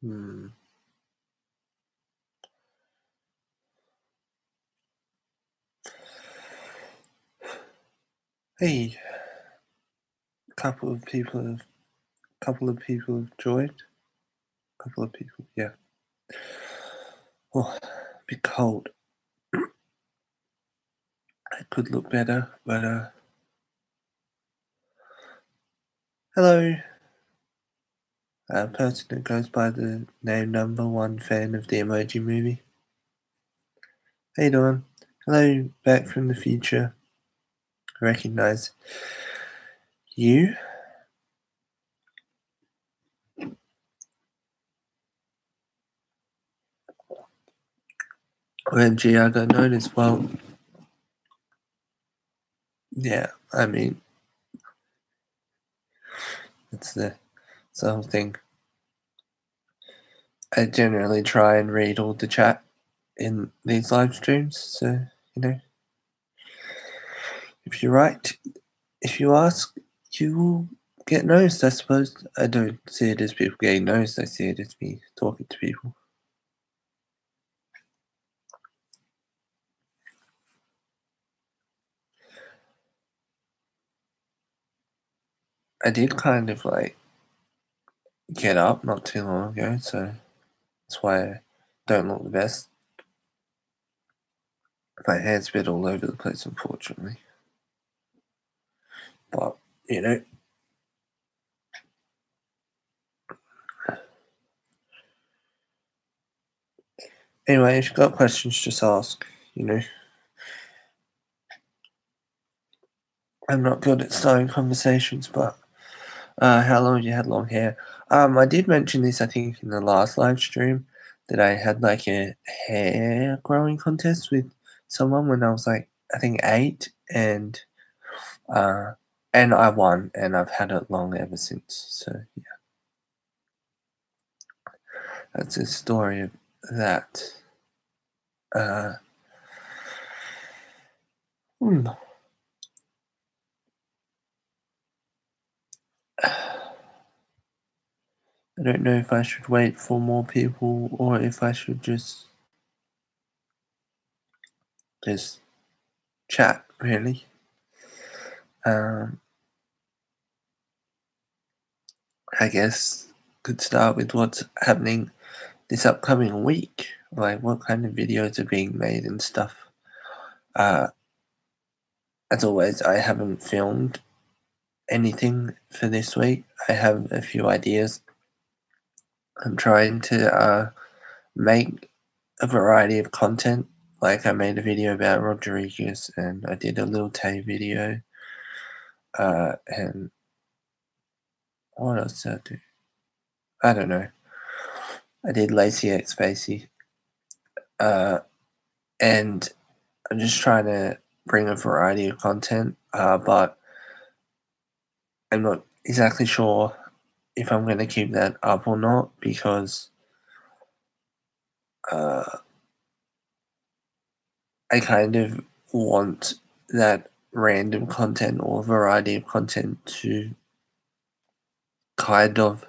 Hmm. Hey, couple of people have joined. Couple of people, yeah. Oh, a bit cold. It could look better, but hello. A person that goes by the name number one fan of the Emoji Movie. How you doing? Hello, back from the future. I recognize you. OMG, I got noticed. Well, yeah, I mean, it's the whole thing. I generally try and read all the chat in these live streams, so, if you're right, if you ask, you will get noticed, I suppose. I don't see it as people getting noticed, I see it as me talking to people. I did kind of get up not too long ago, so that's why I don't look the best. My hair's a bit all over the place, unfortunately. But, Anyway, if you've got questions, just ask, I'm not good at starting conversations, but how long have you had long hair? I did mention this, I think, in the last live stream, that I had a hair growing contest with someone when I was I think 8, and I won, and I've had it long ever since. So yeah, that's the story of that. Uh, hmm. I don't know if I should wait for more people or if I should just chat, really. I guess could start with what's happening this upcoming week, like what kind of videos are being made and stuff. Uh, as always, I haven't filmed anything for this week. I have a few ideas. I'm trying to make a variety of content. Like I made a video about Rodriguez, and I did a Lil Tay video. And what else did I do? I don't know. I did Lacey X Facey. And I'm just trying to bring a variety of content, but I'm not exactly sure if I'm going to keep that up or not because I kind of want that random content or variety of content to kind of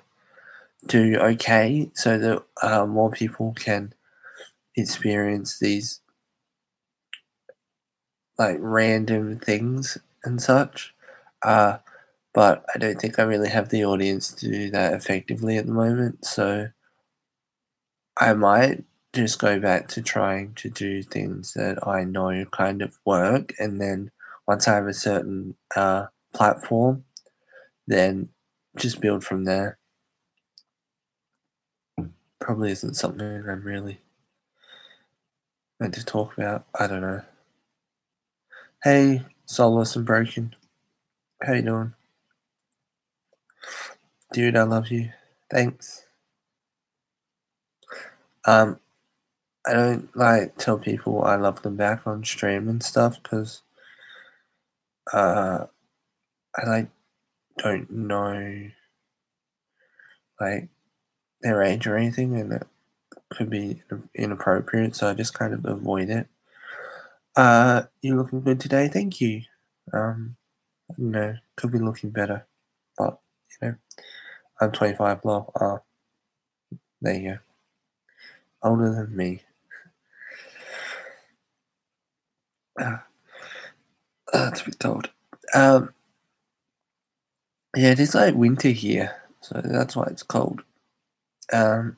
do okay so that more people can experience these random things and such. But I don't think I really have the audience to do that effectively at the moment, so I might just go back to trying to do things that I know kind of work, and then once I have a certain platform, then just build from there. Probably isn't something I'm really meant to talk about. I don't know. Hey, Soulless and Broken. How you doing? Dude, I love you. Thanks. Um, I don't tell people I love them back on stream and stuff because I don't know like their age or anything, and it could be inappropriate, so I just kind of avoid it. You're looking good today, thank you. Could be looking better, but I'm 25, lol. There you go. Older than me. It's a bit cold. Yeah, it is like winter here, so that's why it's cold. Um,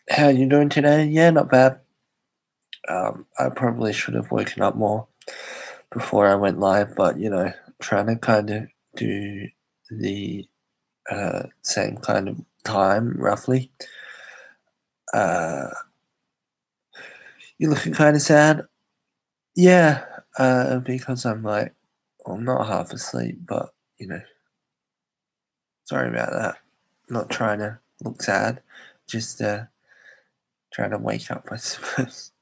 how you doing today? Yeah, not bad. I probably should have woken up more before I went live, but trying to kind of do the same kind of time roughly. Uh, you're looking kind of sad. Yeah, because I'm like, well, I'm not half asleep, but sorry about that. Not trying to look sad, just trying to wake up, I suppose.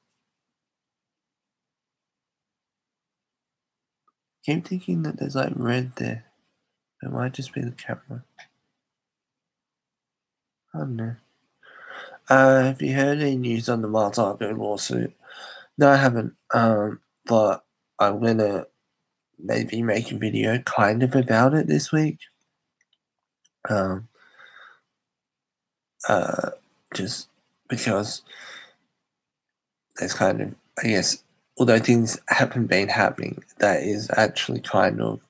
Keep thinking that there's like red there. It might just be the camera. I don't know. Have you heard any news on the MARSII lawsuit? No, I haven't. But I'm gonna maybe make a video kind of about it this week. Um, uh, just because there's kind of, I guess, although things haven't been happening, that is actually kind of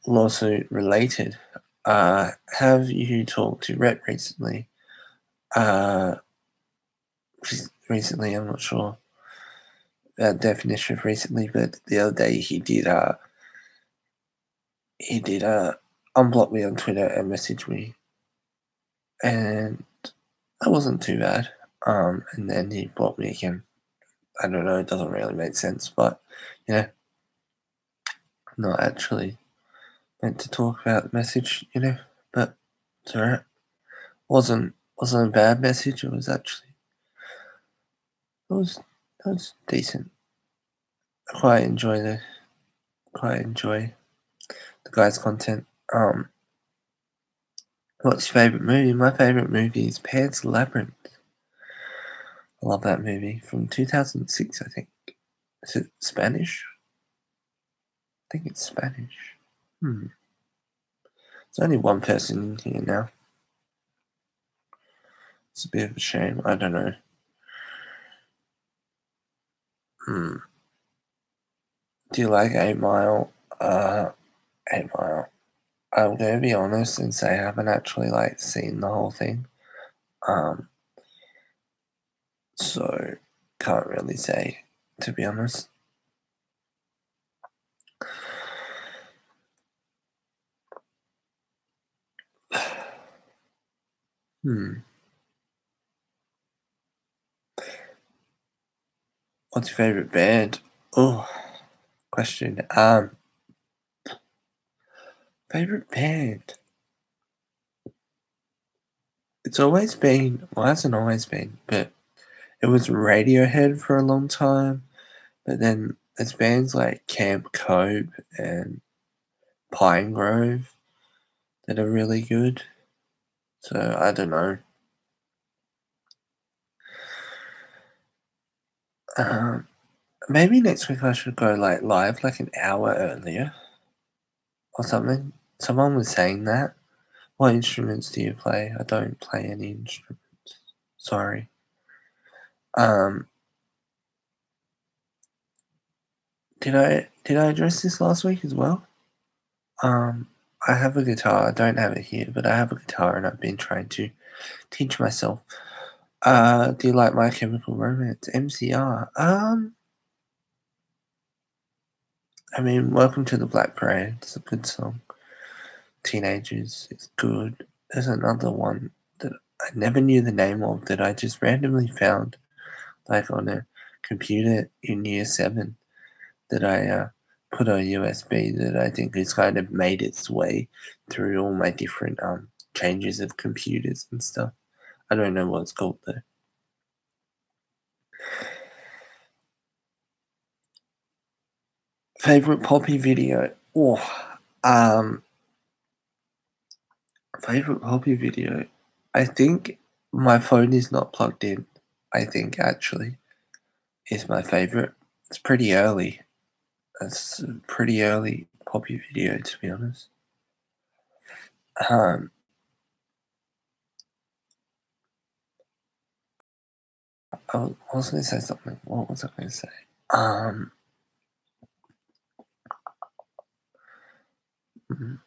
lawsuit related. Have you talked to Rhett recently? Uh, recently, I'm not sure definition of recently, but the other day he did unblock me on Twitter and message me, and that wasn't too bad. And then he blocked me again. I don't know, it doesn't really make sense, but not actually meant to talk about the message, but it's alright. Wasn't a bad message. It was decent. I quite enjoy the guy's content. What's your favorite movie? My favorite movie is Pan's Labyrinth. I love that movie from 2006, I think. Is it Spanish? I think it's Spanish. There's only one person in here now. It's a bit of a shame. I don't know. Do you like 8 Mile? 8 Mile. I'm gonna be honest and say I haven't actually seen the whole thing. Um, so can't really say, to be honest. What's your favorite band? Oh, question. Favorite band? It's always been. Well, it hasn't always been, but it was Radiohead for a long time. But then there's bands like Camp Cope and Pine Grove that are really good. So I don't know. Maybe next week I should go live an hour earlier or something. Someone was saying that. What instruments do you play? I don't play any instruments. Sorry. Um, did I address this last week as well? I have a guitar. I don't have it here, but I have a guitar and I've been trying to teach myself. Do you like My Chemical Romance? MCR. I mean, Welcome to the Black Parade. It's a good song. Teenagers. It's good. There's another one that I never knew the name of that I just randomly found on a computer in year 7 that I put on USB that I think has kind of made its way through all my different changes of computers and stuff. I don't know what it's called though. Favorite Poppy video? Um, favorite Poppy video? I think my phone is not plugged in. I think actually is my favorite. It's pretty early. It's a pretty early Poppy video, to be honest. Um, I was going to say something. What was I going to say? Um, mm,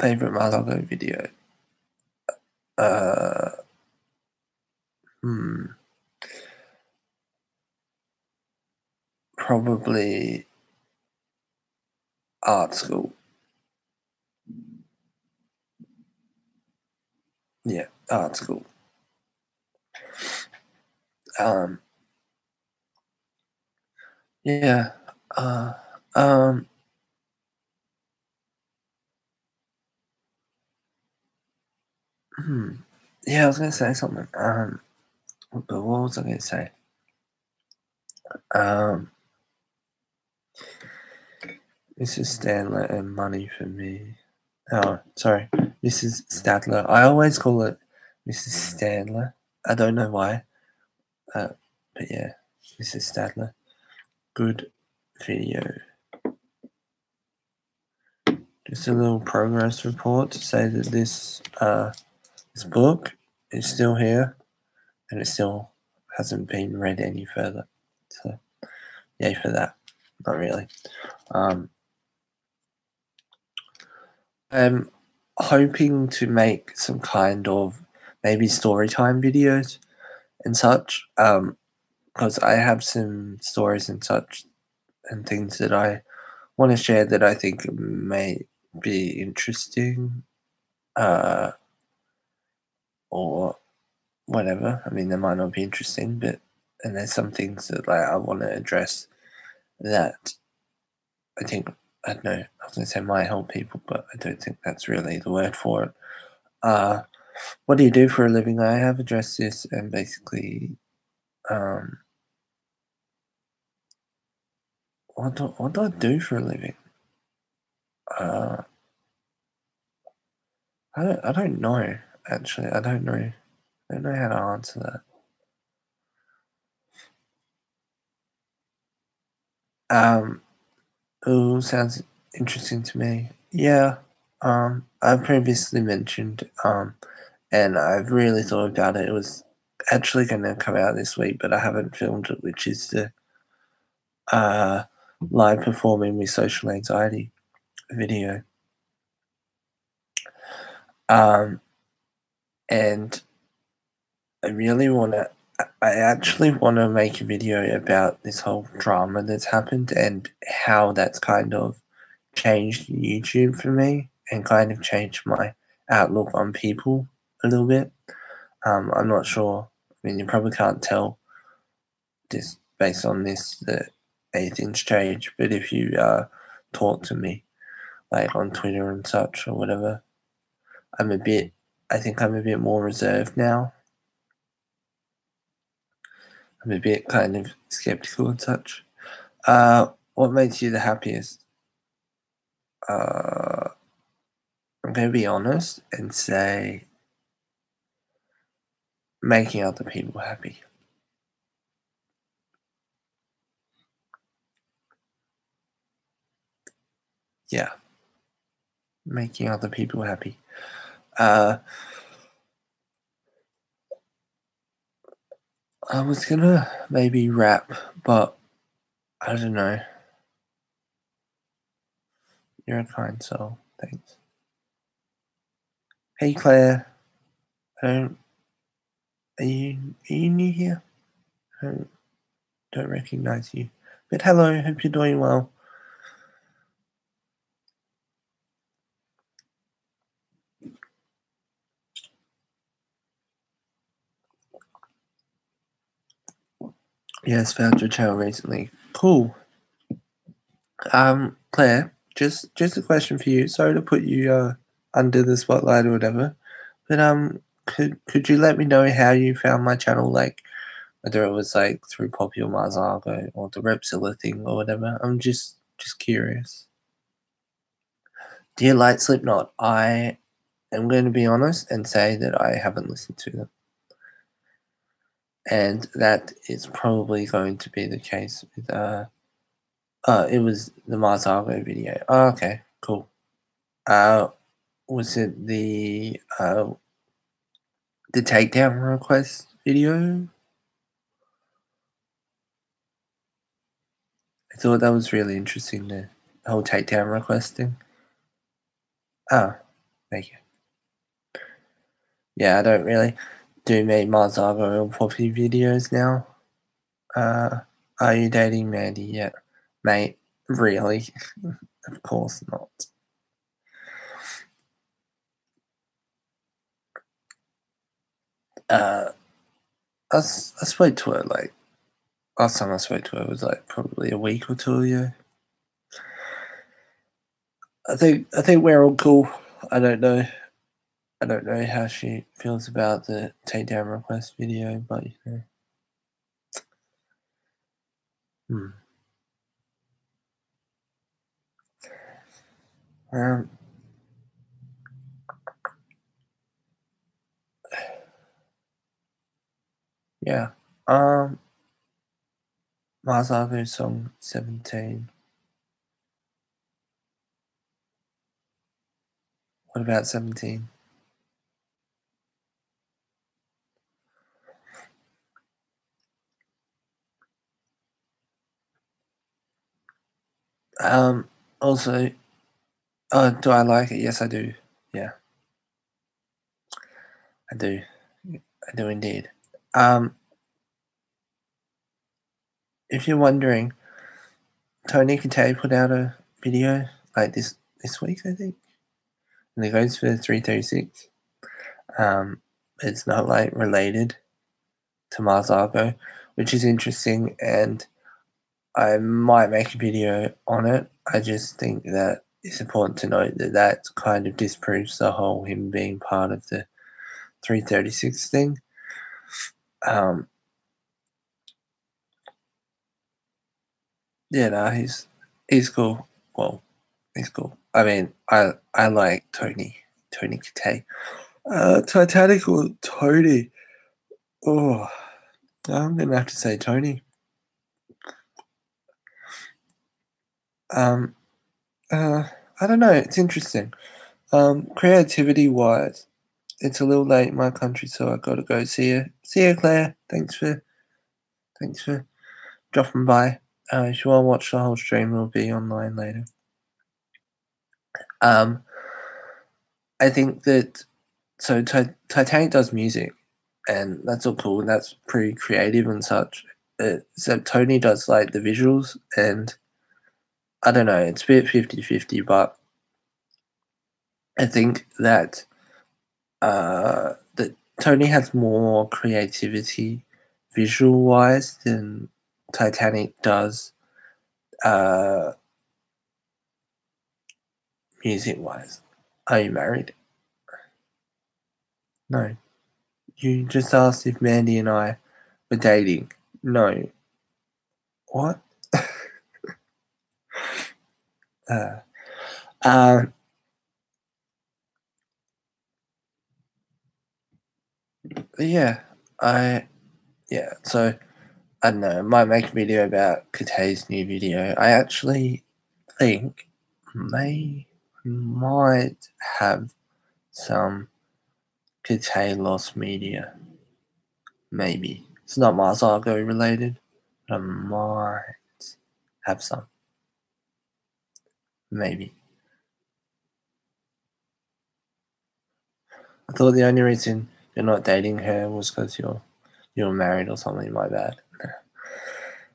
Favorite Marsigo video? Uh, hmm, Probably art school. Yeah, art school. Um, yeah. Uh, um, hmm. Yeah, I was going to say something. But what was I going to say? Um, Mrs. Stanley and money for me. Oh, sorry, Mrs. Stadler. I always call it Mrs. Stanley. I don't know why. But yeah, Mrs. Stadler. Good video. Just a little progress report to say that this book is still here and it still hasn't been read any further. So yay for that. Not really. I'm hoping to make some kind of maybe story time videos and such. Because I have some stories and such and things that I want to share that I think may be interesting, or whatever. I mean, they might not be interesting, but and there's some things that I want to address that I think I don't know. I was going to say might help people, but I don't think that's really the word for it. Uh, what do you do for a living? I have addressed this, and basically, um, what do I do for a living? Uh, I don't know. Actually, I don't know. I don't know how to answer that. Ooh, sounds interesting to me. Yeah. I've previously mentioned, and I've really thought about it. It was actually going to come out this week, but I haven't filmed it, which is the uh, live performing with social anxiety video. Um, and I really want to. I actually want to make a video about this whole drama that's happened and how that's kind of changed YouTube for me and kind of changed my outlook on people a little bit. I'm not sure. I mean, you probably can't tell just based on this that anything's changed, but if you talk to me like on Twitter and such or whatever, I'm a bit. I think I'm a bit more reserved now. I'm a bit kind of skeptical and such. What makes you the happiest? Uh, I'm going to be honest and say making other people happy. Yeah, making other people happy. Uh, I was gonna maybe rap, but I don't know. You're a kind soul. Thanks. Hey Claire, I don't. Are you new here? I don't recognize you. But hello, hope you're doing well. Yes, found your channel recently. Cool. Claire, just a question for you. Sorry to put you under the spotlight or whatever, but could you let me know how you found my channel? Like whether it was like through Popular Marsigo or the Repzilla thing or whatever. I'm just curious. Do you like Slipknot? I am going to be honest and say that I haven't listened to them, and that is probably going to be the case with it was the Marsigo video. Oh, okay. Cool. Was it the takedown request video? I thought that was really interesting, the whole takedown request thing. Oh, thank you. Yeah, I don't really do make Marzago or Poppy videos now. Uh, are you dating Mandy yet? Mate, really? Of course not. Uh, I spoke to her, like, last time I spoke to her was, like, probably a week or two ago. I think we're all cool. I don't know. I don't know how she feels about the takedown request video, but, you know. Hmm. Um, yeah. Marzago song 17. What about 17? Also, do I like it? Yes, I do. Yeah, I do. I do indeed. Um, if you're wondering, Tony Katay put out a video like this week, I think, and it goes for 336. It's not like related to Marzago, which is interesting, and I might make a video on it. I just think that it's important to note that that kind of disproves the whole him being part of the 336 thing. Um, yeah, no, he's cool. Well, he's cool. I mean, I like Tony Katay. Titanic or Tony? Oh, I'm gonna have to say Tony. Um, I don't know. It's interesting. Creativity wise, it's a little late in my country, so I gotta go. See you. See you, Claire. Thanks for dropping by. If you want to watch the whole stream, it'll be online later. Um, I think that so Titanic does music, and that's all cool, and that's pretty creative and such. So Tony does like the visuals, and I don't know, it's a bit 50-50, but I think that Tony has more creativity visual wise than Titanic does uh, music wise. Are you married? No. You just asked if Mandy and I were dating. No. What? Uh, uh, yeah. I yeah. So I don't know. I might make a video about Katay's new video. I actually think might have some Katay lost media. Maybe it's not Mars Argo related, but I might have some. Maybe. I thought the only reason you're not dating her was because you're married or something. My bad.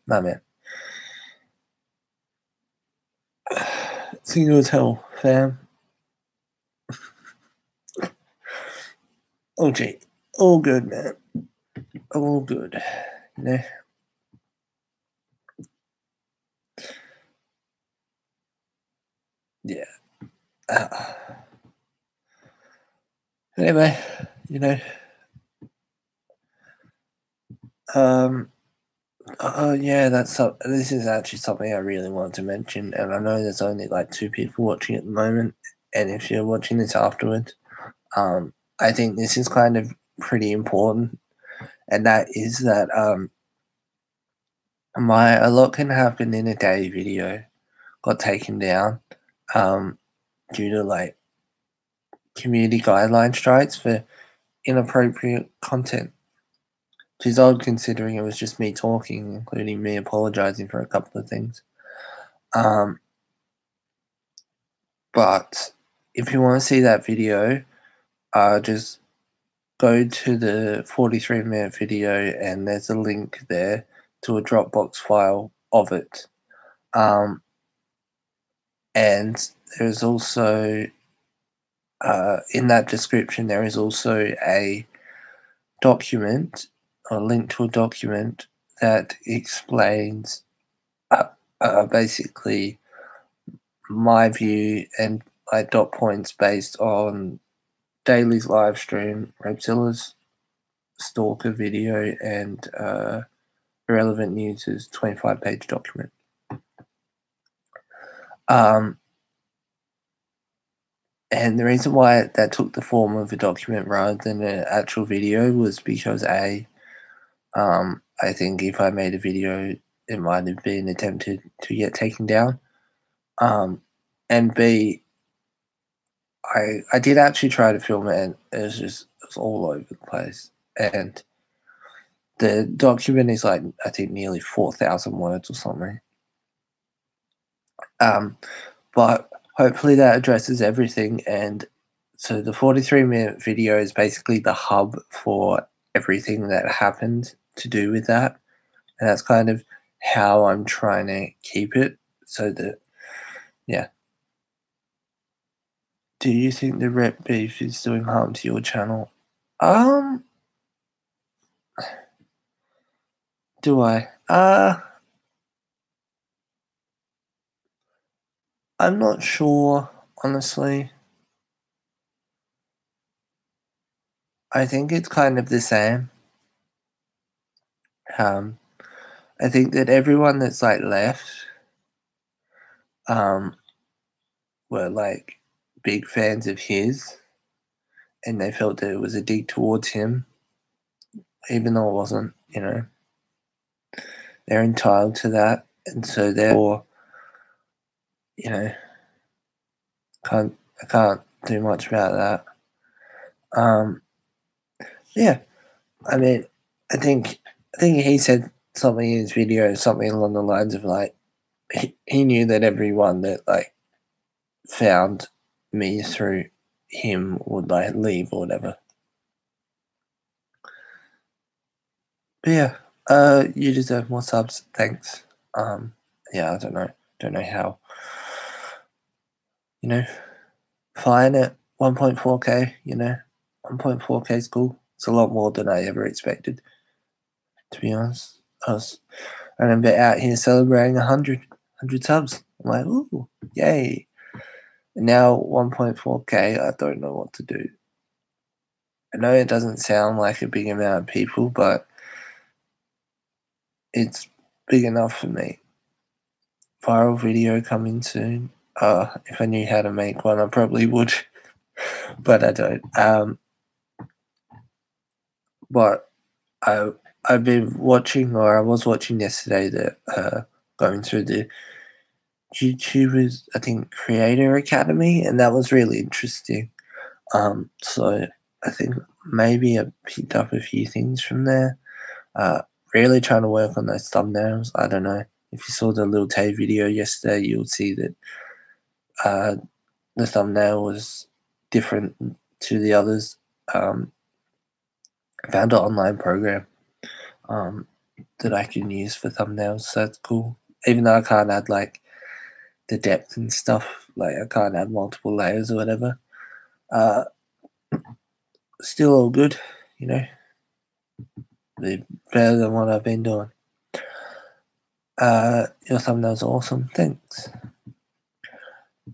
No man. Single as hell, fam. Oh gee, all good, man. All good. You know. Yeah. Uh, anyway, you know. Um. Yeah, this is actually something I really want to mention, and I know there's only like 2 people watching at the moment. And if you're watching this afterwards, I think this is kind of pretty important, and that is that my a lot can happen in a day video got taken down. due to like community guideline strikes for inappropriate content. Which is odd considering it was just me talking, including me apologizing for a couple of things. But if you want to see that video, just go to the 43-minute video and there's a link there to a Dropbox file of it. And there's also, in that description, there is also a document, a link to a document that explains basically my view and like dot points based on Daily's live stream, Repzilla's Stalker video, and Irrelevant News' 25-page document. And the reason why that took the form of a document rather than an actual video was because I think if I made a video, it might have been attempted to get taken down. And B, I did actually try to film it, and it was all over the place. And the document is like, I think, nearly 4,000 words or something. But hopefully that addresses everything. And so the 43-minute video is basically the hub for everything that happened to do with that. And that's kind of how I'm trying to keep it so that, yeah. Do you think the rep beef is doing harm to your channel? Do I? I'm not sure, honestly. I think it's kind of the same. I think that everyone that's like left, were like big fans of his, and they felt that it was a dig towards him, even though it wasn't. You know, they're entitled to that, and so therefore, you know, I can't do much about that. Yeah, I mean, I think he said something in his video, something along the lines of like he knew that everyone that like found me through him would like leave or whatever. But yeah, you deserve more subs. Thanks. Yeah, I don't know how. You know, fine at 1.4k. You know, 1.4k is cool. It's a lot more than I ever expected. To be honest, I remember out here celebrating 100 subs. I'm like, ooh, yay! And now 1.4k, I don't know what to do. I know it doesn't sound like a big amount of people, but it's big enough for me. Viral video coming soon. If I knew how to make one, I probably would, but I don't. But I've been watching, or I was watching yesterday, that going through the YouTubers, I think, Creator Academy, and that was really interesting. So I think maybe I picked up a few things from there. Really trying to work on those thumbnails. I don't know. If you saw the Lil Tay video yesterday, you'll see that the thumbnail was different to the others. I found an online program that I can use for thumbnails, so that's cool. Even though I can't add like the depth and stuff, like I can't add multiple layers or whatever. Still all good, you know. Better than what I've been doing. Your thumbnails are awesome. Thanks.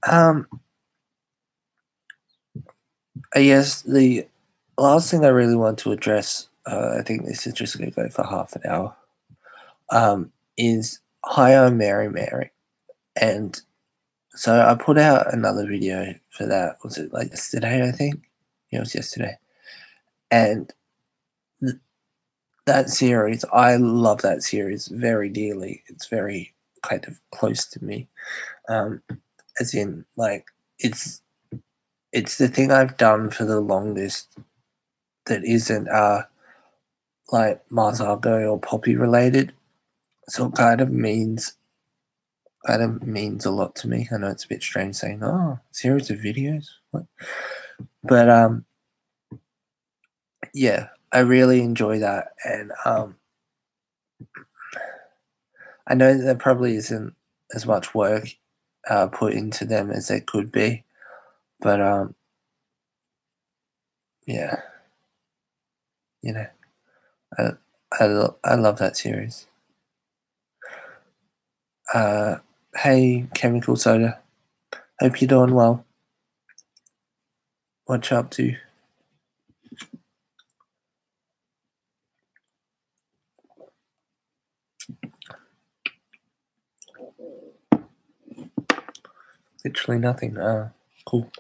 I guess the last thing I really want to address, I think this is just going to go for half an hour, is Hi, I'm Mary. And so I put out another video for that. Was it like yesterday, I think? Yeah, it was yesterday. And that series, I love that series very dearly. It's very kind of close to me. As in, like, it's it's the thing I've done for the longest that isn't, like, Marsago or Poppy related, so it kind of means a lot to me. I know it's a bit strange saying, "Oh, series of videos?" What? But, yeah, I really enjoy that, and, I know that there probably isn't as much work, put into them as there could be, but, yeah, you know, I I love that series. Uh, hey, Chemical Soda, hope you're doing well. What you up to? Literally nothing. Cool.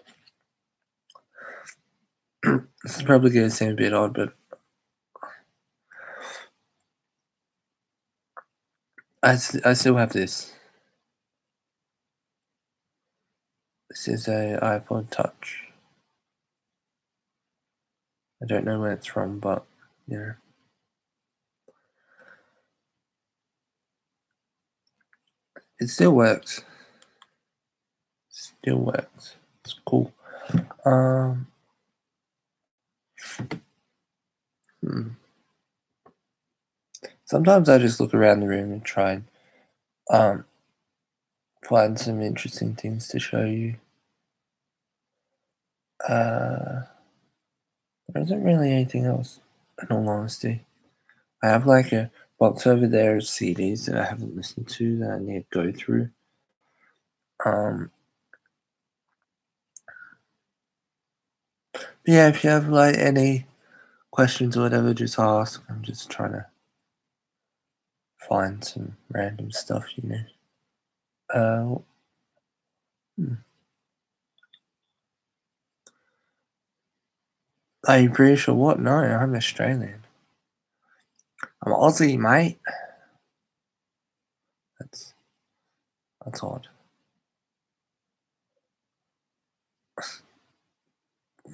This is probably gonna seem a bit odd, but I still have this. This is a iPod Touch. I don't know where it's from, but, you know, it still works. Still works. It's cool. Um, hmm. Sometimes I just look around the room and try and, um, find some interesting things to show you. Uh, there isn't really anything else, in all honesty. I have like a box over there of CDs that I haven't listened to that I need to go through. Um, but yeah, if you have like any questions or whatever, just ask. I'm just trying to find some random stuff, you know. Uh, hmm. Are you British or what? No, I'm Australian. I'm Aussie, mate. That's that's odd.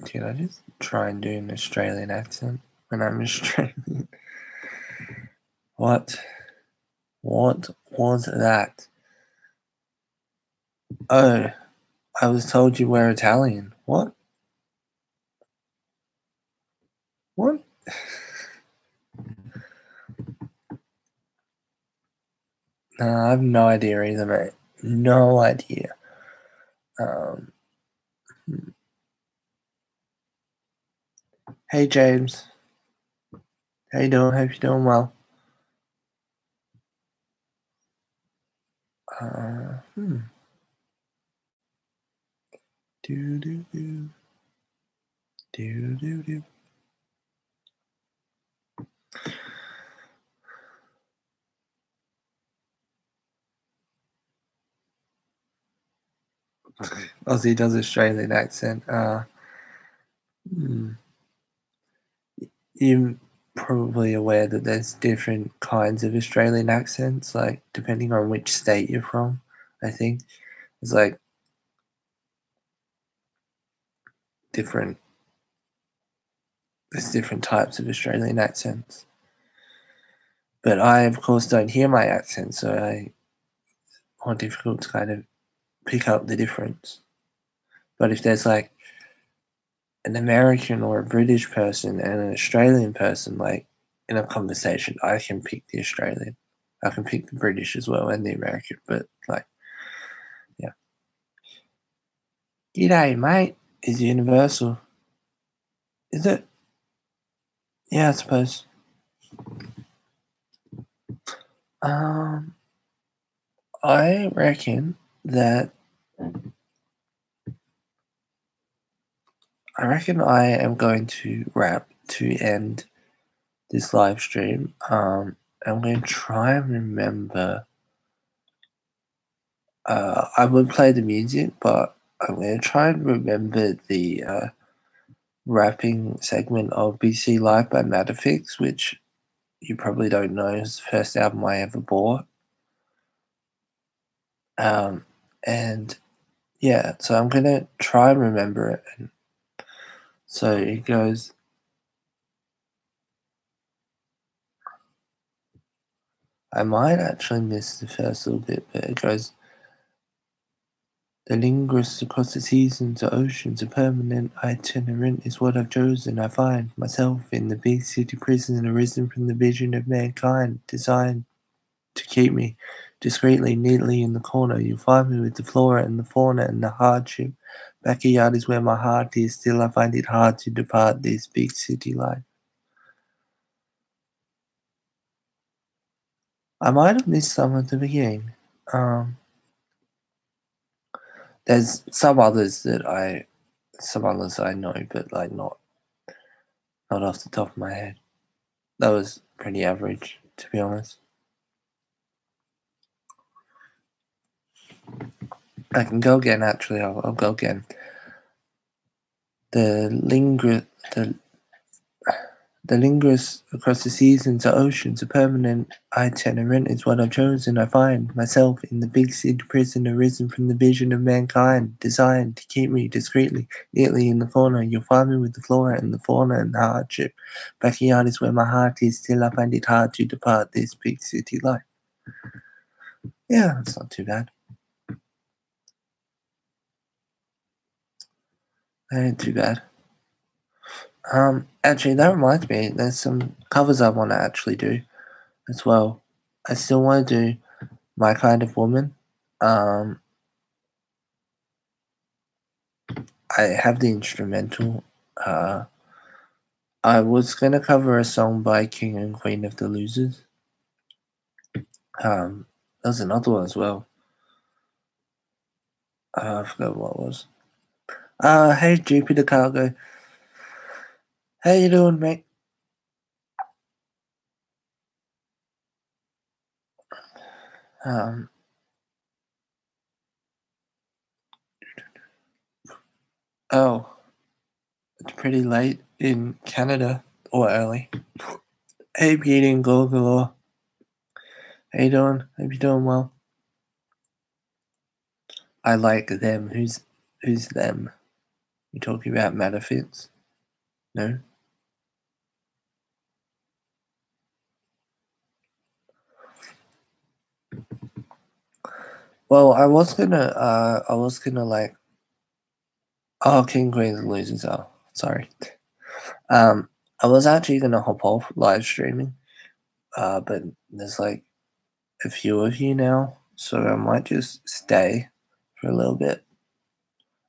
Can I just try and do an Australian accent when I'm Australian? What? What was that? Oh, I was told you were Italian. What? What? I have no idea either, mate. No idea. Um, hmm. Hey, James. How you doing? Hope you're doing well. Hmm. Do do do do do do. Aussie does Australian accent. Hmm. You're probably aware that there's different kinds of Australian accents, like depending on which state you're from. I think it's like different. There's different types of Australian accents, but I, of course, don't hear my accent, so I more difficult to kind of pick up the difference. But if there's like an American or a British person and an Australian person, like in a conversation, I can pick the Australian. I can pick the British as well and the American, but like, yeah. G'day, mate, is universal. Is it? Yeah, I suppose. Um, I reckon that I am going to wrap to end this live stream. I'm going to try and remember. I would play the music, but I'm going to try and remember the rapping segment of BC Live by Matterfix, which you probably don't know is the first album I ever bought. And Yeah, so I'm gonna try and remember it. And so it goes, I might actually miss the first little bit, but it goes, the linguist across the seasons or oceans, a permanent itinerant is what I've chosen. I find myself in the big city prison, arisen from the vision of mankind, designed to keep me discreetly, neatly in the corner. You'll find me with the flora and the fauna and the hardship. Backyard is where my heart is. Still, I find it hard to depart this big city life. I might have missed some at the beginning. Um, there's some others I know, but like not off the top of my head. That was pretty average, to be honest. I can go again. Actually, I'll go again. The linger the The lingerers across the seasons or oceans, a permanent itinerant is what I've chosen. I find myself in the big city prison, arisen from the vision of mankind, designed to keep me discreetly, neatly in the corner. You'll find me with the flora and the fauna and the hardship. Backyard is where my heart is. Still, I find it hard to depart this big city life. Yeah, that's not too bad. That ain't too bad. Actually, that reminds me. There's some covers I want to actually do as well. I still want to do My Kind of Woman. Um, I have the instrumental. Uh, I was gonna cover a song by King and Queen of the Losers. There's another one as well. I forgot what it was. Hey Jupiter Cargo, how you doing, mate? Um, oh, it's pretty late in Canada or early. Hey Beauty and Galore, how you doing? Hope you're doing well. I like them. Who's them? You talking about Matterfits? No. Well, I was gonna like, oh, King Queen of the Losers. Oh, sorry. Um, I was actually gonna hop off live streaming, but there's like a few of you now, so I might just stay for a little bit.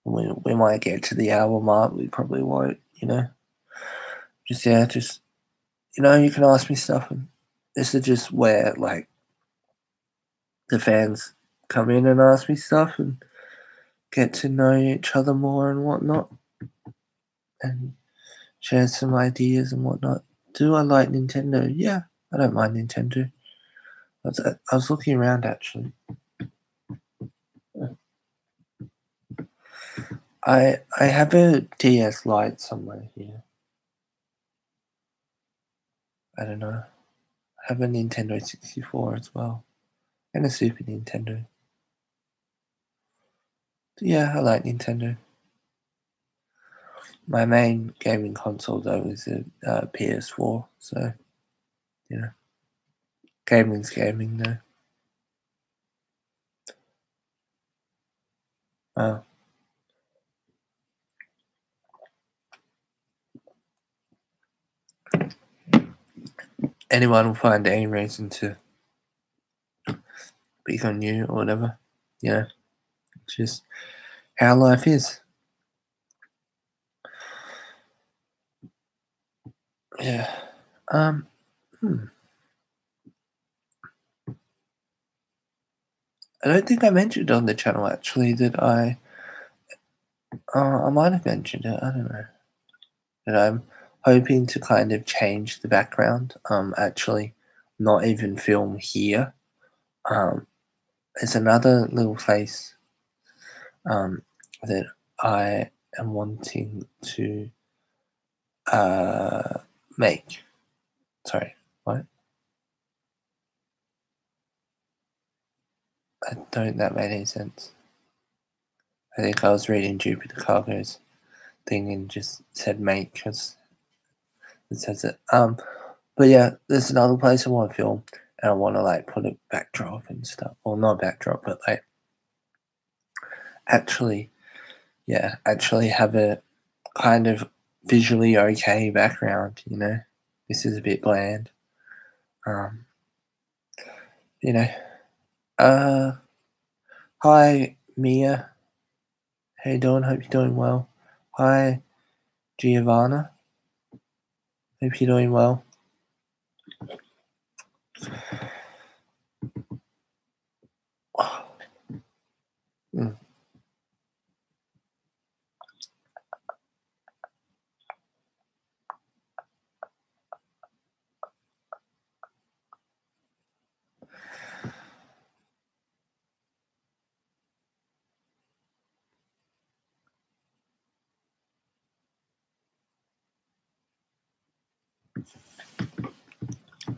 We might get to the hour mark. We probably won't, you know. Just yeah, just you can ask me stuff, and this is just where like the fans come in and ask me stuff and get to know each other more and whatnot, and share some ideas and whatnot. Do I like Nintendo? Yeah, I don't mind Nintendo. I was looking around actually. I have a DS Lite somewhere here. I don't know. I have a Nintendo 64 as well, and a Super Nintendo. Yeah, I like Nintendo. My main gaming console though is a PS4, so you know, gaming's gaming though. Uh, Anyone will find any reason to pick on you or whatever. You know, it's just how life is. Yeah. Um. Hmm. I don't think I mentioned on the channel actually that I might have mentioned it. I don't know. That I'm hoping to kind of change the background. Actually, not even film here. Um, there's another little place that I am wanting to uh make. Sorry, what? I don't think that made any sense. I think I was reading Jupiter Cargo's thing and just said mate because it says it. But yeah, there's another place I want to film, and I want to like put a backdrop and stuff. Well, not backdrop, but like actually have a kind of visually okay background. This is a bit bland. Um, you know. Hi Mia, how you doing? Hope you're doing well. Hi Giovanna, hope you're doing well. Mm.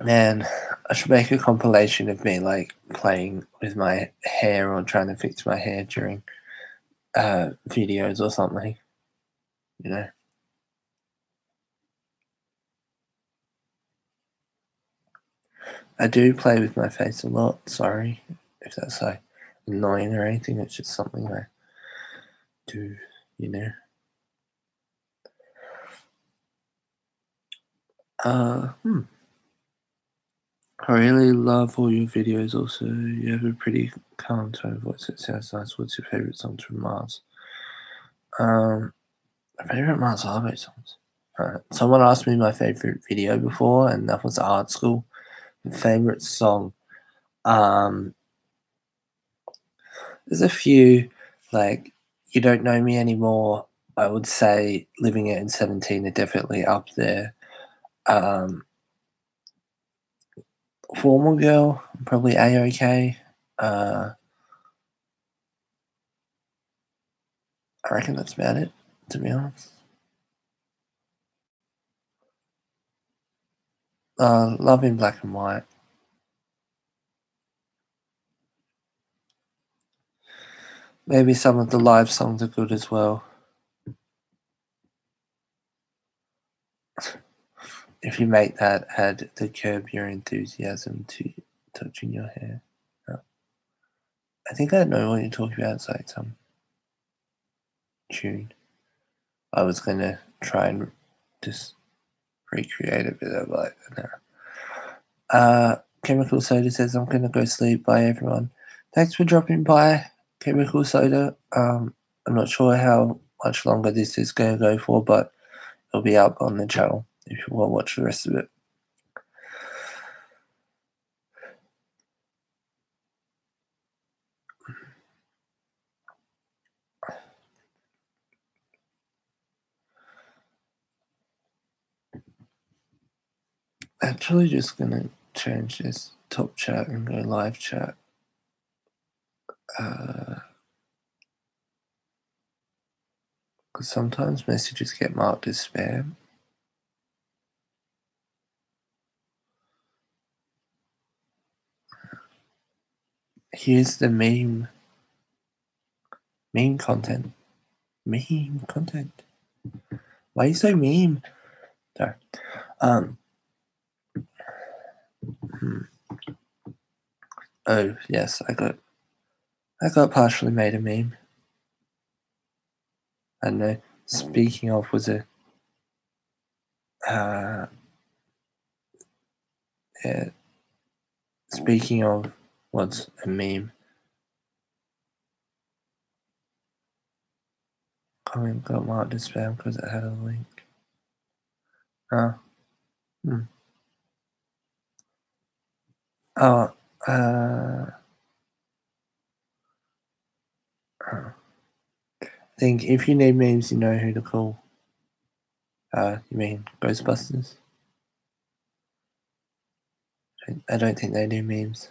Man, I should make a compilation of me like playing with my hair or trying to fix my hair during videos or something. You know. I do play with my face a lot. Sorry if that's like annoying or anything. It's just something I do. You know. I really love all your videos. Also, you have a pretty calm tone voice. It sounds nice. What's your favorite songs from Mars? My favorite Mars Arvo songs. Someone asked me my favorite video before, and that was Art School. My favorite song. Um, there's a few, like You Don't Know Me Anymore. I would say Living It in 17 are definitely up there. Formal Girl, probably A-OK. I reckon that's about it, to be honest. Love in Black and White. Maybe some of the live songs are good as well. If you make that, add the Curb Your Enthusiasm to Touching Your Hair. I think I know what you're talking about. It's like some tune. I was gonna try and just recreate it, but I'm like, no. Chemical Soda says, I'm gonna go sleep. Bye, everyone. Thanks for dropping by, Chemical Soda. I'm not sure how much longer this is gonna go for, but it'll be up on the channel if you want to watch the rest of it. Actually just gonna change this top chat and go live chat. Because sometimes messages get marked as spam. Here's the meme content. Meme content. Why are you so meme? Sorry. Oh yes, I got partially made a meme. I don't know. Speaking of was a yeah. Speaking of what's a meme. Comment got marked as spam because it had a link. Oh. Oh, I think if you need memes, you know who to call. You mean Ghostbusters? I don't think they do memes.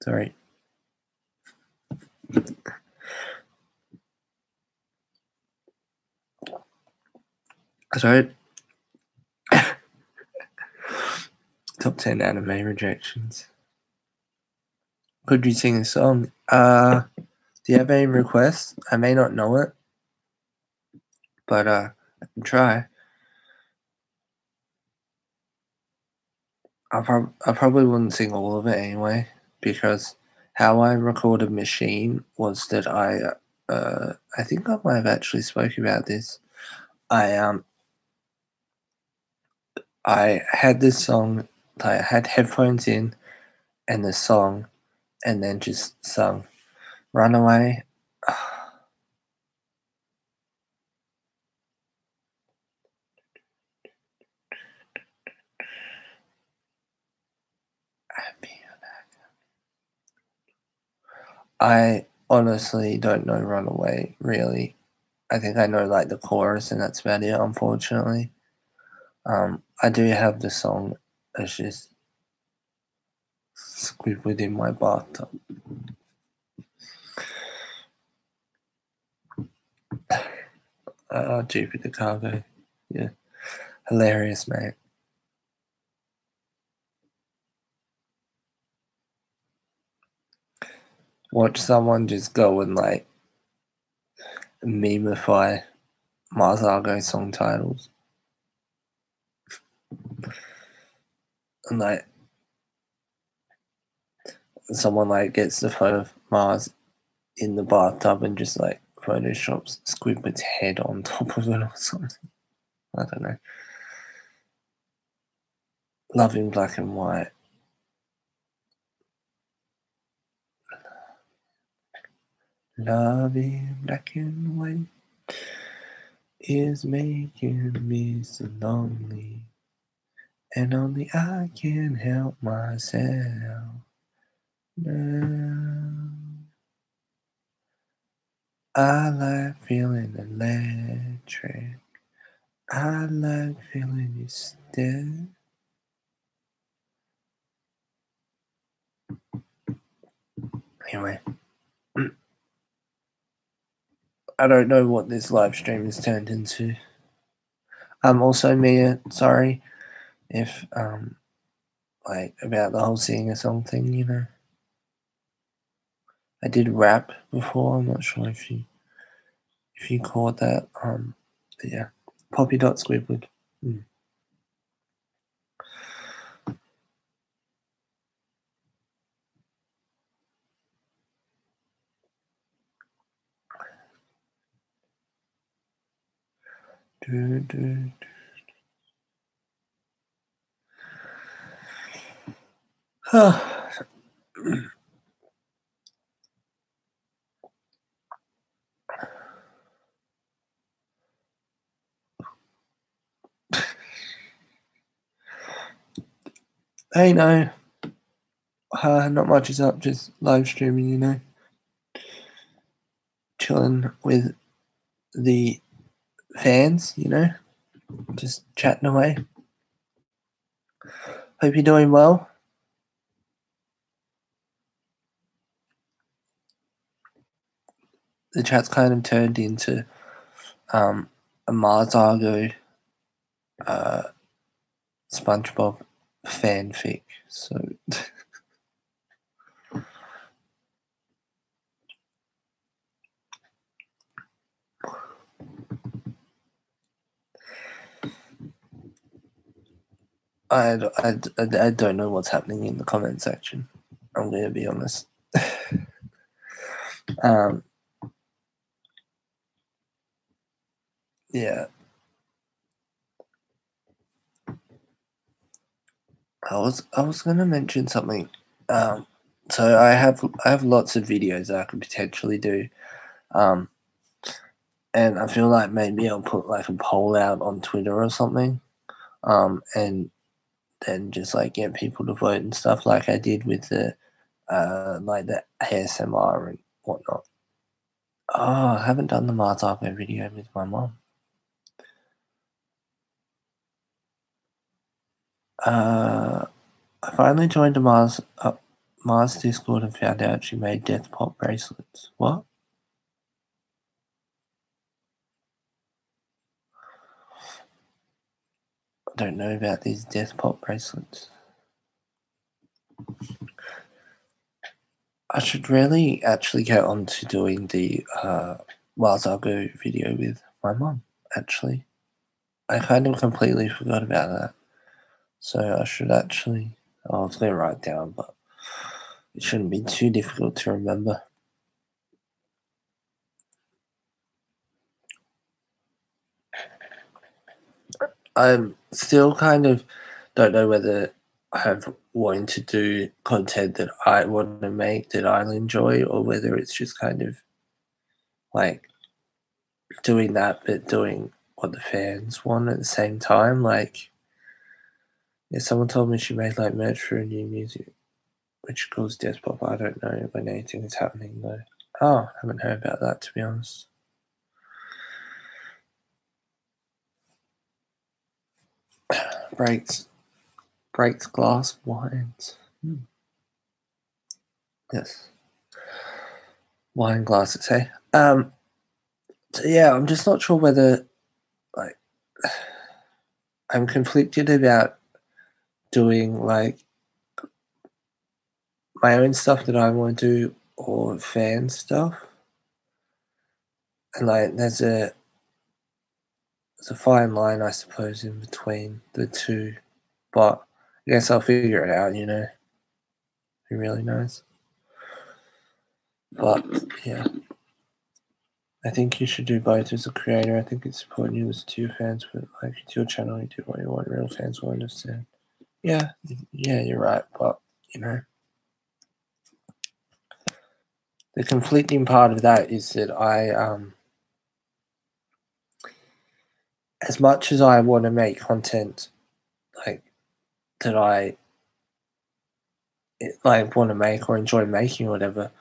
Sorry. Sorry. Top 10 anime rejections. Could you sing a song? Do you have any requests? I may not know it, but I can try. I probably wouldn't sing all of it anyway, because how I recorded Machine was that I think I might have actually spoke about this. I had this song, I had headphones in and the song, and then just sung Runaway. I honestly don't know Runaway, really. I think I know like the chorus and that's about it, unfortunately. I do have the song, it's just squid in my bathtub. Jupiter Cargo. Yeah. Hilarious, mate. Watch someone just go and like memeify MARSII song titles. And like someone like gets the photo of Mars in the bathtub and just like photoshops Squidward's head on top of it or something. I don't know. Love in black and white. Love in black and white is making me so lonely, and only I can help myself now. I like feeling electric. I like feeling you still. Anyway, I don't know what this live stream has turned into. Also Mia, sorry if like about the whole sing a song thing, you know. I did rap before, I'm not sure if you caught that. Yeah. Poppy dot Squidward. Mm. Do, do, do. Hey, no. Not much is up, just live streaming, you know. Chilling with the fans, you know. Just chatting away. Hope you're doing well. The chat's kind of turned into a Mars Argo SpongeBob fanfic. So I don't know what's happening in the comment section. I'm going to be honest. Yeah. I was going to mention something. So I have lots of videos that I could potentially do. And I feel like maybe I'll put like a poll out on Twitter or something. And then just like get people to vote and stuff like I did with the like the ASMR and whatnot. Oh, I haven't done the Mars Argo video with my mom. I finally joined the Mars Discord and found out she made death pop bracelets. What? I don't know about these death pop bracelets. I should really actually get on to doing the Whilst I'll Go video with my mum, actually. I kind of completely forgot about that. So I should actually, I was going to write it down, but it shouldn't be too difficult to remember. I'm still kind of don't know whether I'm wanting to do content that I want to make that I'll enjoy, or whether it's just kind of like doing that, but doing what the fans want at the same time. Like, yeah, someone told me she made like merch for a new music, which calls Death Pop. I don't know when anything is happening though. Oh, I haven't heard about that, to be honest. Breaks glass wines. Yes, wine glasses. Hey, so yeah, I'm just not sure whether like I'm conflicted about doing like my own stuff that I want to do or fan stuff, and like there's a fine line, I suppose, in between the two. But I guess I'll figure it out. Who really knows? But yeah, I think you should do both as a creator. I think it's important you listen to your fans, but like it's your channel, you do what you want. Real fans will understand. Yeah, you're right. But you know, the conflicting part of that is that as much as I want to make content like that I want to make or enjoy making or whatever,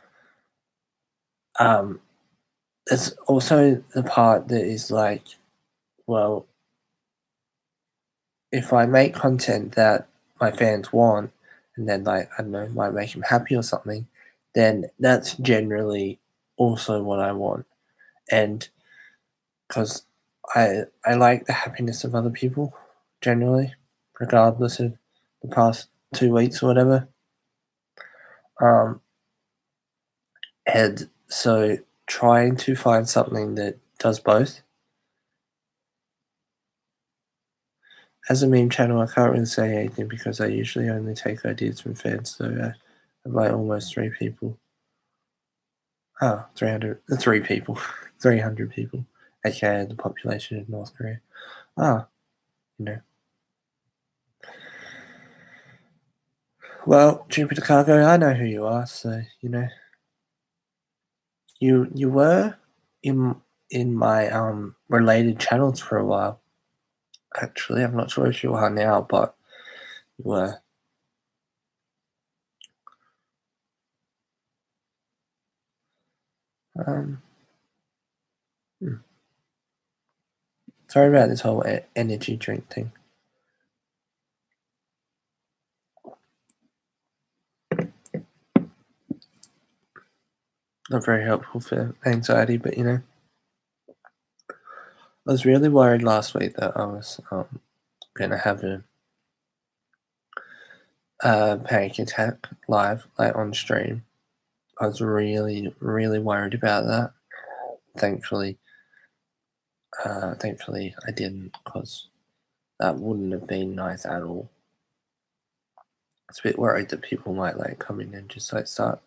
um, there's also the part that is like, well, if I make content that my fans want, and then like I don't know, might make them happy or something, then that's generally also what I want, and because I like the happiness of other people generally, regardless of the past 2 weeks or whatever. Um, and so trying to find something that does both. As a meme channel, I can't really say anything because I usually only take ideas from fans, so I have like almost 3 people. Oh, 300, 3 people, 300 people, aka the population of North Korea. Ah, you know. Well, Jupiter Cargo, I know who you are, so you were in my related channels for a while. Actually, I'm not sure if you are now, but you were. Um, hmm. Sorry about this whole energy drink thing. Not very helpful for anxiety, but I was really worried last week that I was gonna have a panic attack live, like on stream. I was really, really worried about that. Thankfully, thankfully I didn't, because that wouldn't have been nice at all. I was a bit worried that people might like come in and just like start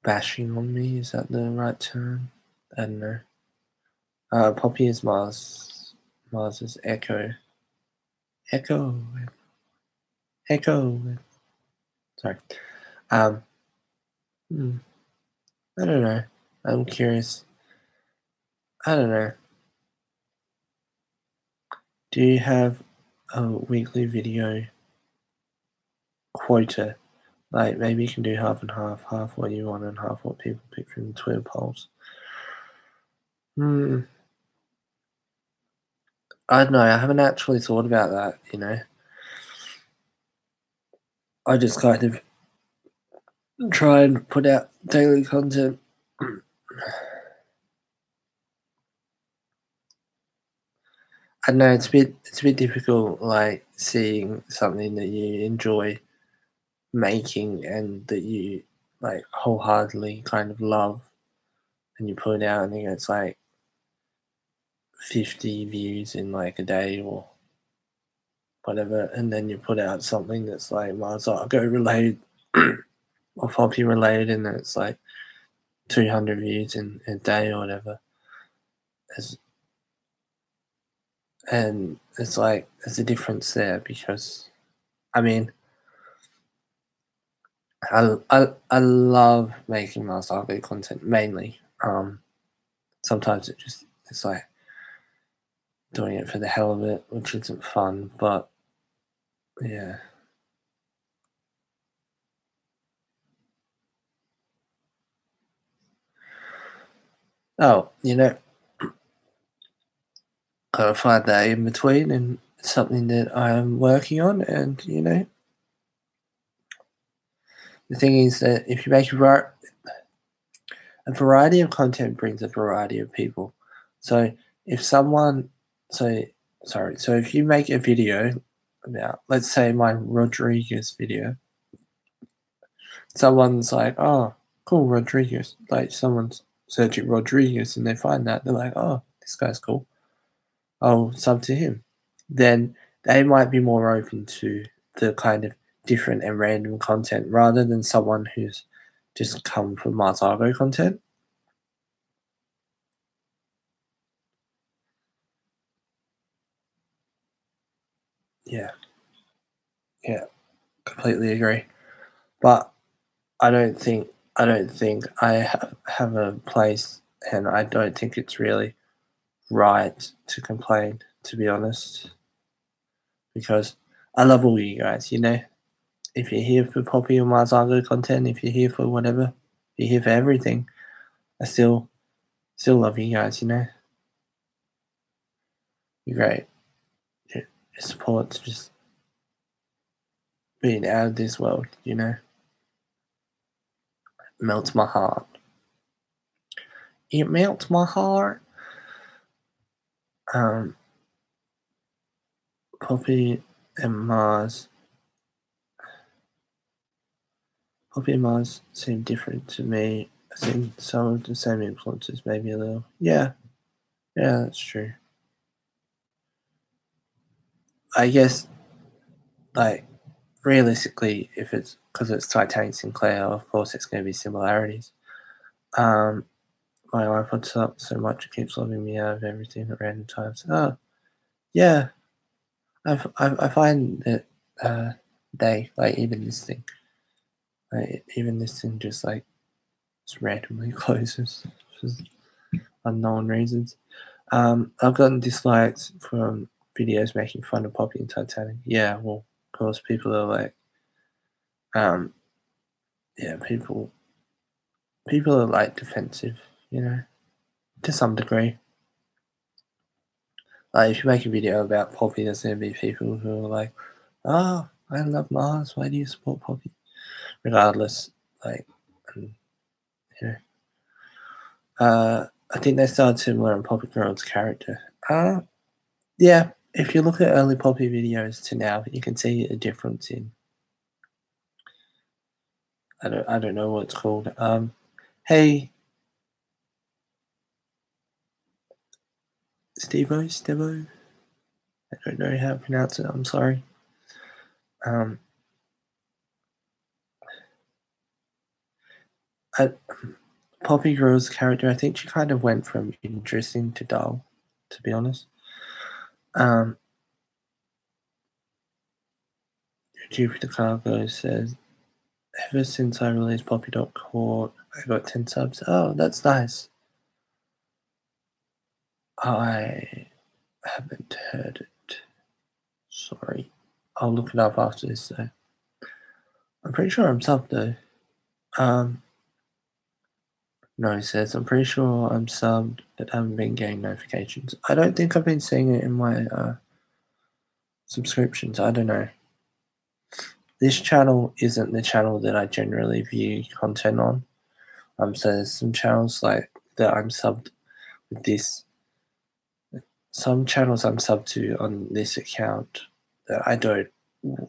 bashing on me. Is that the right term? I don't know. Poppy is Mars's Echo. Echo. Echo. Sorry. Um, hmm, I don't know. I'm curious. I don't know. Do you have a weekly video quota? Like maybe you can do half and half what you want and half what people pick from the Twitter polls. I don't know. I haven't actually thought about that. I just kind of try and put out daily content. I know it's a bit difficult, like seeing something that you enjoy making and that you like wholeheartedly kind of love, and you put it out and it gets like 50 views in like a day or whatever, and then you put out something that's like Mars Argo related or Poppy related, and then it's like 200 views in a day or whatever. It's, and it's like there's a difference there because I mean I love making Mars Argo content mainly. Sometimes it's like doing it for the hell of it, which isn't fun, but yeah. Oh, gotta find that in between, and it's something that I'm working on. And the thing is that if you make a variety of content brings a variety of people. So if someone, so sorry, so if you make a video about, let's say, my Rodriguez video, someone's like, oh, cool, Rodriguez. Like someone's searching Rodriguez and they find that, they're like, oh, this guy's cool. I'll sub to him. Then they might be more open to the kind of different and random content rather than someone who's just come for Mars Argo content. Yeah, yeah, completely agree. But I don't think I have a place, and I don't think it's really right to complain, to be honest, because I love all you guys. If you're here for Poppy or Mars Argo content, if you're here for whatever, if you're here for everything, I still love you guys. You're great. Your support's just being out of this world. Melts my heart. It melts my heart. Um, Poppy and Mars Poppy and Mars seem different to me. I think some of the same influences, maybe a little. Yeah, yeah, that's true. I guess, like, realistically, if it's because it's Titanic Sinclair, of course it's going to be similarities. Um, my iPod's up so much it keeps logging me out of everything at random times. Oh, yeah, I find that they, like, even this thing just, like, just randomly closes for unknown reasons. I've gotten dislikes from videos making fun of Poppy and Titanic. Yeah, well, of course, people are like, um, yeah, people are like defensive, to some degree. Like, if you make a video about Poppy, there's gonna be people who are like, "Oh, I love Mars. Why do you support Poppy?" Regardless, like, and, you know, I think they started similar in Poppy Girl's character. Yeah, if you look at early Poppy videos to now, you can see a difference in I don't know what it's called. Hey, Stevo. I don't know how to pronounce it. I'm sorry. Um, I, Poppy Girl's character, I think she kind of went from interesting to dull, to be honest. Um, Jupiter Cargo says, ever since I released Poppy.court, I got 10 subs. Oh, that's nice. I haven't heard it. Sorry. I'll look it up after this, though. I'm pretty sure I'm subbed, though. Um, no, he says, I'm pretty sure I'm subbed but haven't been getting notifications. I don't think I've been seeing it in my subscriptions. I don't know. This channel isn't the channel that I generally view content on. So there's some channels like that I'm subbed with this. Some channels I'm subbed to on this account that I don't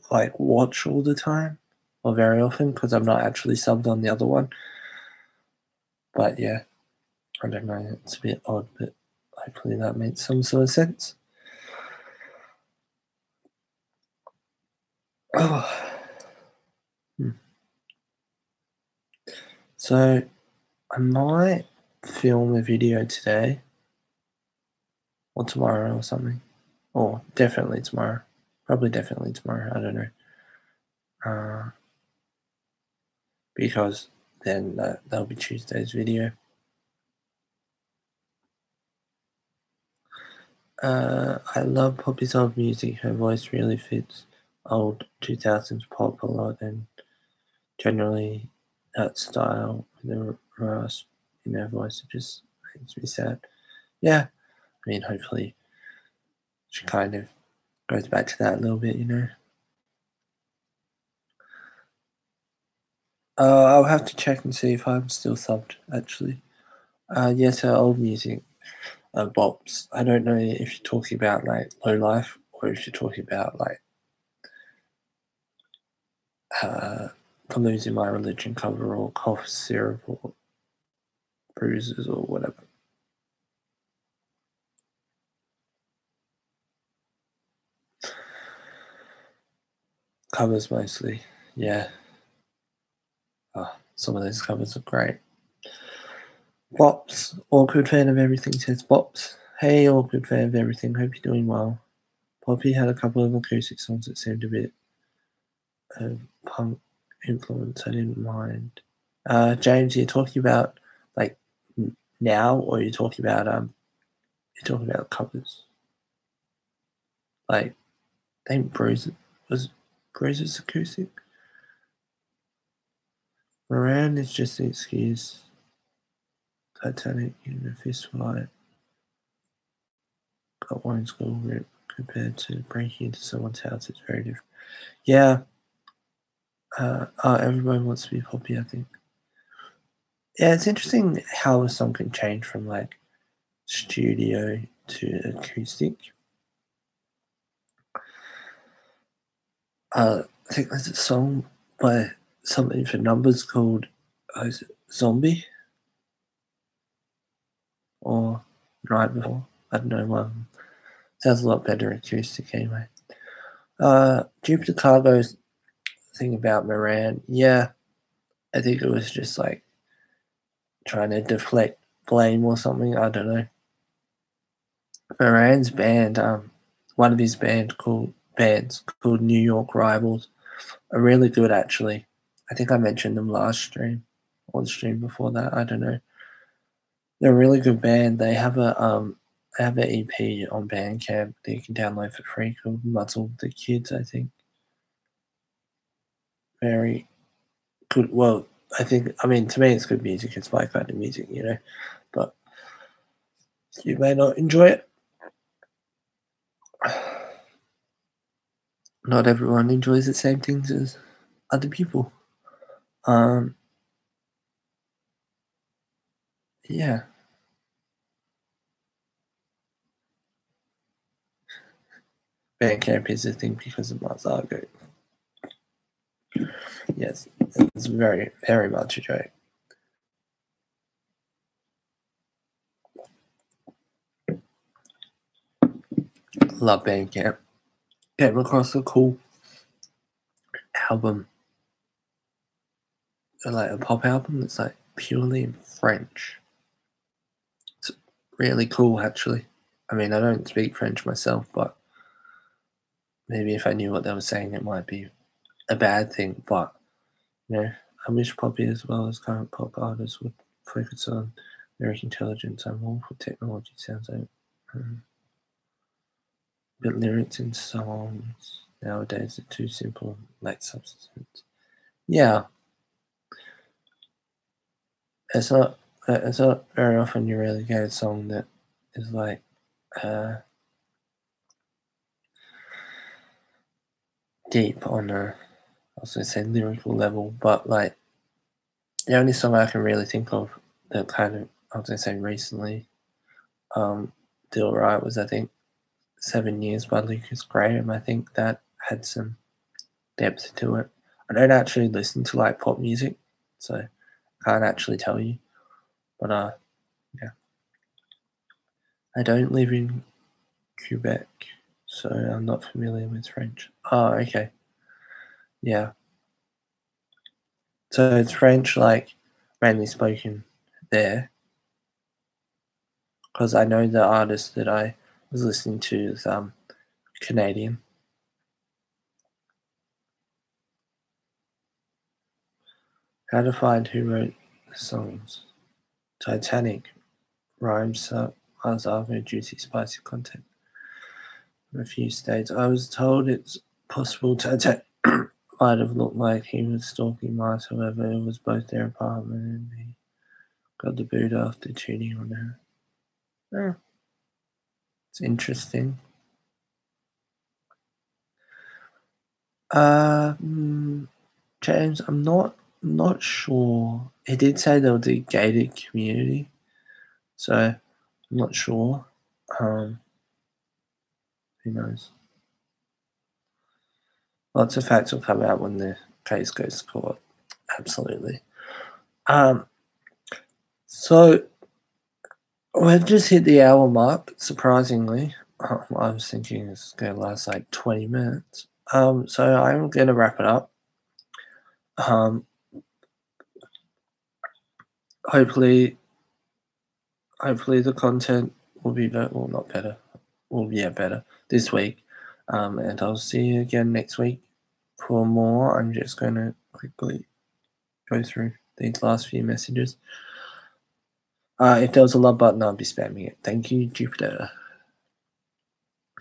like watch all the time. or very often because I'm not actually subbed on the other one. But yeah, I don't know, it's a bit odd, but hopefully that makes some sort of sense. Oh. So I might film a video today or tomorrow or something. Or definitely tomorrow. Probably definitely tomorrow, I don't know. Because then that'll be Tuesday's video. I love Poppy's old music. Her voice really fits old 2000s pop a lot, and generally that style, the rasp in her voice, it just makes me sad. Yeah, I mean, hopefully she kind of goes back to that a little bit, you know. I'll have to check and see if I'm still subbed, actually. Yes, her old music, bops. I don't know if you're talking about like Low Life or if you're talking about like For Losing My Religion cover or Cough Syrup or Bruises or whatever. Covers mostly, yeah. Some of those covers are great. Bops, awkward fan of everything says Bops. Hey, awkward fan of everything, hope you're doing well. Poppy had a couple of acoustic songs that seemed a bit punk influence. I didn't mind. James, you're talking about like now, or you're talking about covers? Like, I think Bruises acoustic. Moran is just an excuse. Titanic in a fist fight. Got one school rip compared to breaking into someone's house. It's very different. Yeah. Everyone wants to be Poppy, I think. Yeah, it's interesting how a song can change from like studio to acoustic. I think there's a song by Something for Numbers called is it Zombie or Night Before. I don't know. Sounds a lot better acoustic anyway. Jupiter Cargo's thing about Moran, yeah, I think it was just like trying to deflect blame or something. I don't know. Moran's band, one of his bands called New York Rivals, are really good actually. I think I mentioned them last stream or the stream before that. I don't know. They're a really good band. They have an EP on Bandcamp that you can download for free called Muzzle the Kids. I think very good. Well, I mean to me it's good music. It's my kind of music, you know. But you may not enjoy it. Not everyone enjoys the same things as other people. Um, yeah. Bandcamp is a thing because of Marzago. Yes, it's very, very much a joke. Love Bandcamp. Came across a cool album, like a pop album that's like purely in French. It's really cool, actually. I mean, I don't speak French myself, but maybe if I knew what they were saying, it might be a bad thing. But you know, I wish Poppy, as well as current pop artists, would focus on lyric intelligence. I'm all for technology. Sounds like, but lyrics in songs nowadays are too simple and lack substance. Yeah, it's not. It's not very often you really get a song that is like deep on a, I was gonna say lyrical level, but like the only song I can really think of that kind of, I was gonna say recently, did alright was I think 7 Years by Lucas Graham. I think that had some depth to it. I don't actually listen to like pop music, so I can't actually tell you. But yeah, I don't live in Quebec, so I'm not familiar with French. Oh, okay, yeah. So it's French, like mainly spoken there, because I know the artist that I was listening to is Canadian. How to find who wrote the songs? Titanic, rhymes, Arzago, juicy, spicy content. In a few states, I was told it's possible Titanic might have looked like he was stalking Mars. However, it was both their apartment and he got the boot after cheating on her. Oh, it's interesting. Uh, mm, James, I'm not sure. He did say there was a gated community, so I'm not sure. Um, who knows? Lots of facts will come out when the case goes to court. Absolutely. Um, so we've just hit the hour mark, surprisingly. I was thinking it's going to last like 20 minutes. So I'm going to wrap it up. Um, hopefully, hopefully the content will be better. Well, not better. Well, yeah, better this week. And I'll see you again next week for more. I'm just going to quickly go through these last few messages. If there was a love button, I'll be spamming it. Thank you, Jupiter.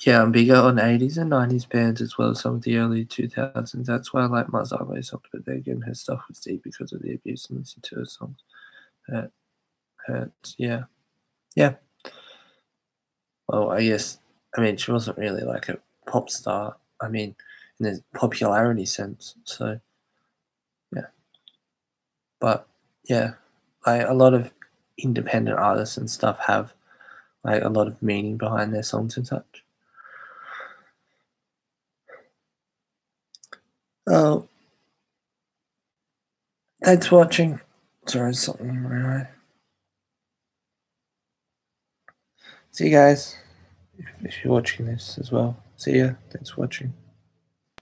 Yeah, I'm bigger on 80s and 90s bands as well as some of the early 2000s. That's why I like Marzalo songs, but then again, her stuff was deep because of the abuse and listening to her songs. Hurt, hurts, yeah. Yeah. Well, I mean, she wasn't really like a pop star. I mean, in the popularity sense. So, yeah. But, yeah, like a lot of independent artists and stuff have like a lot of meaning behind their songs and such. Oh, thanks for watching. Sorry, something in my eye. See you guys if you're watching this as well. See ya. Thanks for watching.